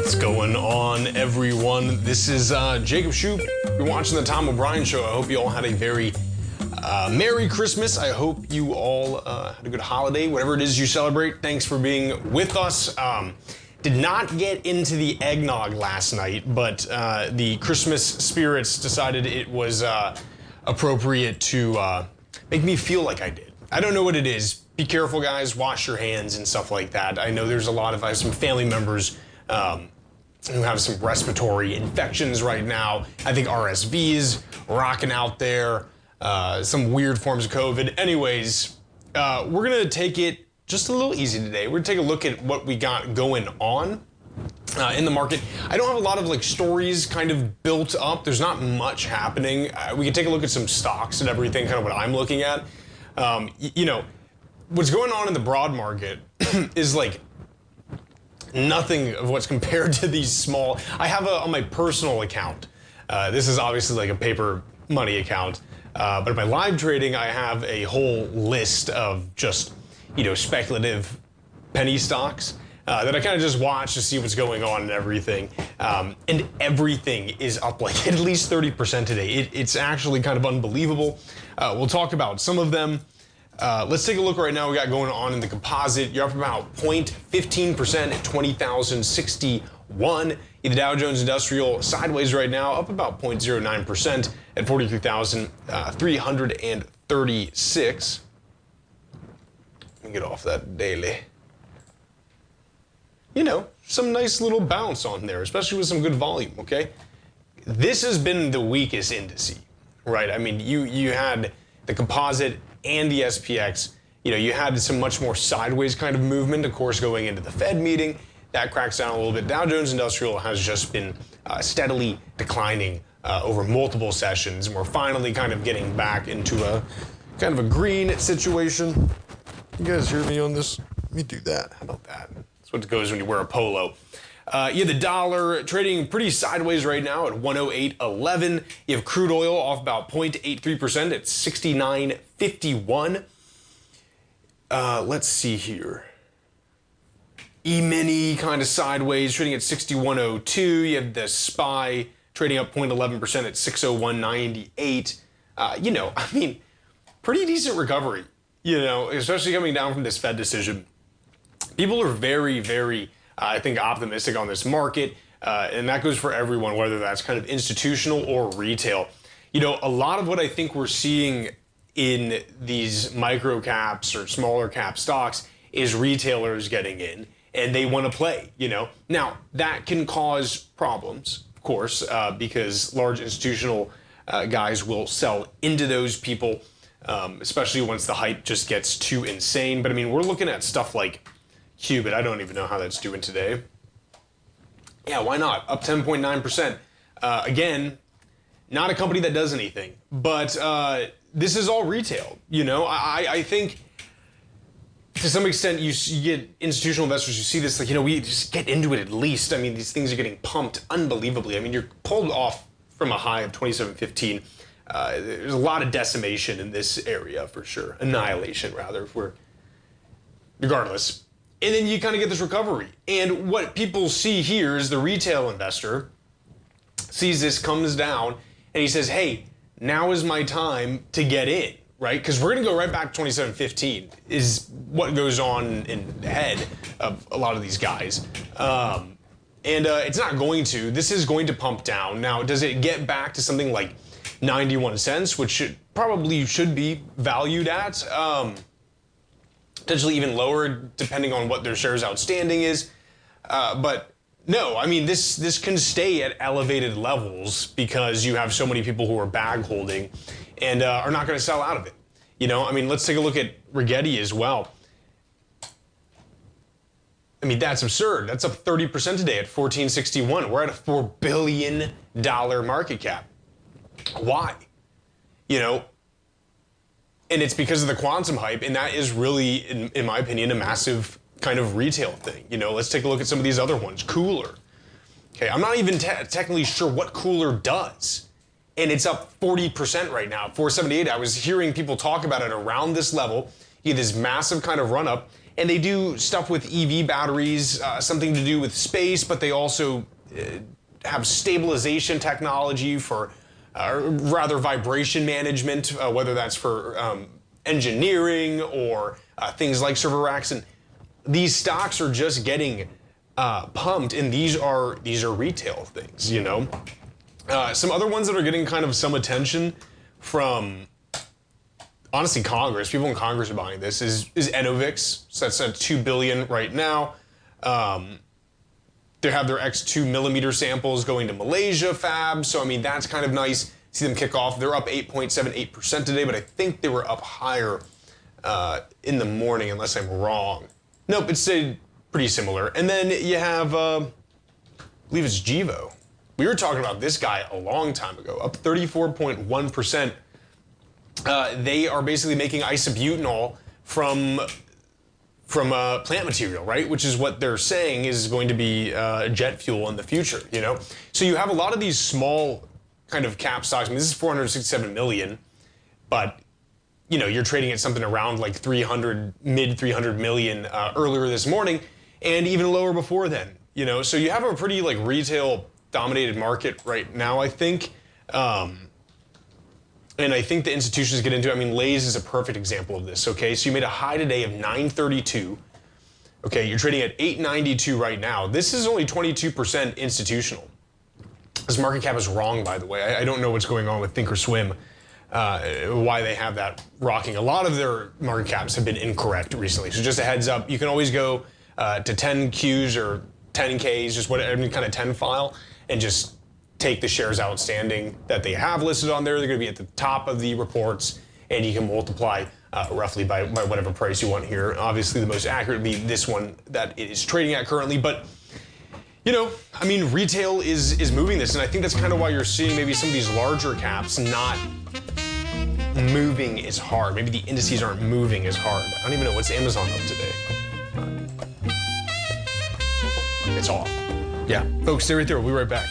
What's going on, everyone? This is Jacob Shoup. You're watching the Tom O'Brien Show. I hope you all had a very Merry Christmas. I hope you all had a good holiday, whatever it is you celebrate. Thanks for being with us. Did not get into the eggnog last night, but the Christmas spirits decided it was appropriate to make me feel like I did. I don't know what it is. Be careful, guys. Wash your hands and stuff like that. I know there's I have some family members who have some respiratory infections right now. I think RSV's rocking out there, some weird forms of COVID. Anyways, we're gonna take it just a little easy today. We're gonna take a look at what we got going on in the market. I don't have a lot of stories kind of built up. There's not much happening. We can take a look at some stocks and everything, kind of what I'm looking at. You know, what's going on in the broad market is nothing of what's compared to these small. I have on my personal account. This is obviously a paper money account, but in my live trading, I have a whole list of just speculative penny stocks that I kind of just watch to see what's going on and everything. And everything is up at least 30% today. It's actually kind of unbelievable. We'll talk about some of them. Let's take a look right now. We got going on in the composite. You're up about 0.15% at 20,061. The Dow Jones Industrial sideways right now, up about 0.09% at 43,336. Let me get off that daily. Some nice little bounce on there, especially with some good volume, okay? This has been the weakest indice, right? I mean, you had the composite and the SPX, you had some much more sideways kind of movement, of course, going into the Fed meeting. That cracks down a little bit. Dow Jones Industrial has just been steadily declining over multiple sessions, and we're finally kind of getting back into a kind of a green situation. You guys hear me on this? Let me do that. How about that? That's what goes when you wear a polo. The dollar trading pretty sideways right now at 108.11. You have crude oil off about 0.83% at 69.51. Let's see here. E-mini kind of sideways, trading at 61.02. You have the SPY trading up 0.11% at 601.98. I mean, pretty decent recovery, especially coming down from this Fed decision. People are very, very I think optimistic on this market, and that goes for everyone, whether that's kind of institutional or retail. A lot of what I think we're seeing in these micro caps or smaller cap stocks is retailers getting in, and they want to play, Now, that can cause problems, of course, because large institutional guys will sell into those people, especially once the hype just gets too insane. But I mean, we're looking at stuff like Qubit. I don't even know how that's doing today. Yeah, why not? Up 10.9%. Again, not a company that does anything, but this is all retail. I think to some extent you get institutional investors, you see this, we just get into it at least. I mean, these things are getting pumped unbelievably. I mean, you're pulled off from a high of 27.15. There's a lot of decimation in this area for sure. Annihilation, rather, regardless. And then you kind of get this recovery. And what people see here is the retail investor sees this, comes down, and he says, hey, now is my time to get in, right? Because we're going to go right back to 27.15 is what goes on in the head of a lot of these guys. And it's not going to. This is going to pump down. Now, does it get back to something like 91 cents, which probably should be valued at? Potentially even lower, depending on what their shares outstanding is. But no, I mean, this can stay at elevated levels because you have so many people who are bag holding and are not going to sell out of it. I mean, let's take a look at Rigetti as well. I mean, that's absurd. That's up 30% today at 1461. We're at a $4 billion market cap. Why? And it's because of the quantum hype, and that is really, in my opinion, a massive kind of retail thing. Let's take a look at some of these other ones. Cooler. Okay, I'm not even technically sure what Cooler does, and it's up 40% right now, 478. I was hearing people talk about it around this level. You get this massive kind of run up, And they do stuff with EV batteries, something to do with space, but they also have stabilization technology for, rather vibration management, whether that's for engineering or things like server racks. And these stocks are just getting pumped, and these are retail things, you know. Some other ones that are getting kind of some attention from, honestly, Congress. People in Congress are buying this. Is Enovix. So that's at $2 billion right now. They have their X2 millimeter samples going to Malaysia fab. So I mean that's kind of nice. See them kick off. They're up 8.78% today, but I think they were up higher in the morning, unless I'm wrong. Nope, it's pretty similar. And then you have, I believe it's Gevo. We were talking about this guy a long time ago, up 34.1%. They are basically making isobutanol from plant material, right? Which is what they're saying is going to be jet fuel in the future, you know? So you have a lot of these small kind of cap stocks. I mean, this is 467 million, but you know, you're trading at something around like 300, mid 300 million earlier this morning, and even lower before then, you know? So you have a pretty like retail dominated market right now, I think. And I think the institutions get into it. I mean, Lay's is a perfect example of this, okay? So you made a high today of 932. Okay, you're trading at 892 right now. This is only 22% institutional. This market cap is wrong, by the way. I don't know what's going on with Thinkorswim, why they have that rocking. A lot of their market caps have been incorrect recently. So just a heads up, you can always go to 10Qs or 10Ks, just whatever, any kind of 10 file, and just take the shares outstanding that they have listed on there. They're going to be at the top of the reports, and you can multiply roughly by whatever price you want here. Obviously, the most accurate would be this one that it is trading at currently, but you know, I mean, retail is moving this, and I think that's kind of why you're seeing maybe some of these larger caps not moving as hard. Maybe the indices aren't moving as hard. I don't even know what's Amazon up today. It's off. Yeah, folks, stay right there. We'll be right back.